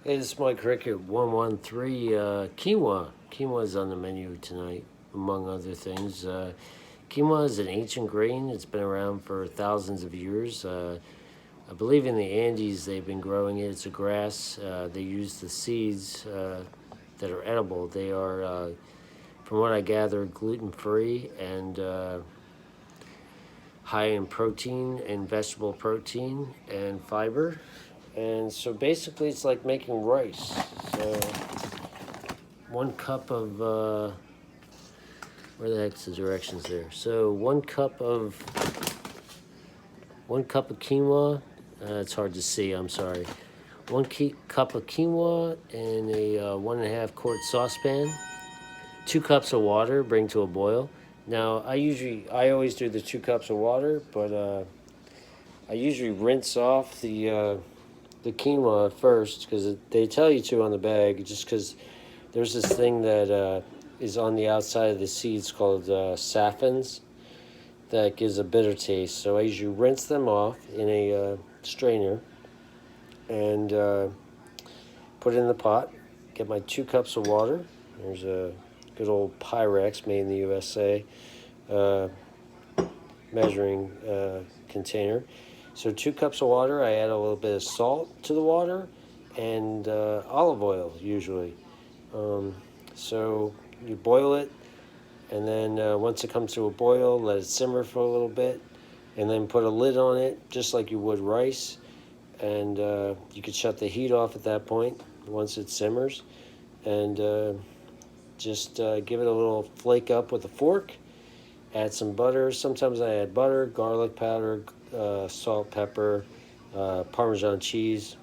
Hey, this is Mike Cricket 113. Quinoa. Quinoa is on the menu tonight, among other things. Quinoa is an ancient grain. It's been around for thousands of years. I believe in the Andes they've been growing it. It's a grass. They use the seeds that are edible. They are, from what I gather, gluten-free and high in protein and vegetable protein and fiber. And so basically it's like making rice. So 1 cup of, where the heck's the directions there? So 1 cup of quinoa, it's hard to see, I'm sorry. 1 cup of quinoa in a 1.5 quart saucepan. 2 cups of water, bring to a boil. Now, I always do the 2 cups of water, but I usually rinse off the quinoa first because they tell you to on the bag, just because there's this thing that is on the outside of the seeds called saffins that gives a bitter taste. So I usually rinse them off in a strainer and put it in the pot. Get my 2 cups of water. There's a good old Pyrex made in the USA measuring container. So 2 cups of water, I add a little bit of salt to the water and olive oil usually. So you boil it, and then once it comes to a boil, let it simmer for a little bit, and then put a lid on it just like you would rice. And you could shut the heat off at that point once it simmers, and just give it a little flake up with a fork. Add some butter. Sometimes I add butter, garlic powder, salt, pepper, Parmesan cheese,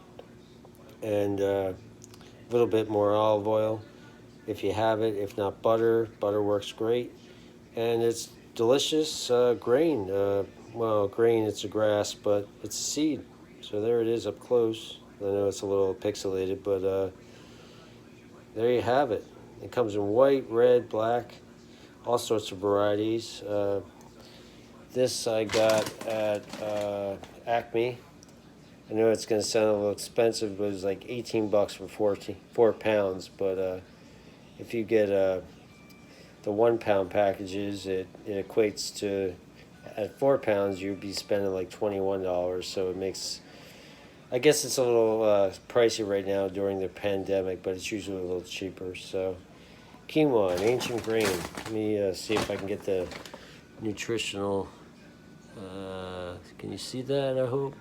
and a little bit more olive oil if you have it. If not, butter. Butter works great. And it's delicious grain. Well, grain, it's a grass, but it's a seed. So there it is up close. I know it's a little pixelated, but there you have it. It comes in white, red, black, all sorts of varieties. This I got at Acme. I know it's going to sound a little expensive, but it was like 18 bucks for 4 pounds. But if you get the 1 pound packages, it equates to, at 4 pounds, you'd be spending like $21. So it makes, I guess it's a little pricey right now during the pandemic, but it's usually a little cheaper. So quinoa, an ancient grain. Let me see if I can get the nutritional. Can you see that, I hope?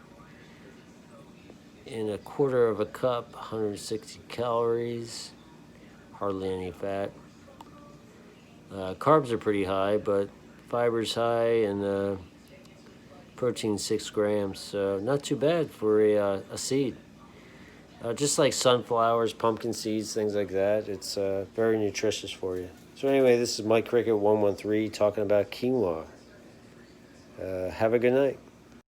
In 1/4 cup, 160 calories, hardly any fat. Carbs are pretty high, but fiber's high, and protein 6 grams. So not too bad for a seed. Just like sunflowers, pumpkin seeds, things like that. It's very nutritious for you. So anyway, this is Mike Cricket 113 talking about quinoa. Have a good night.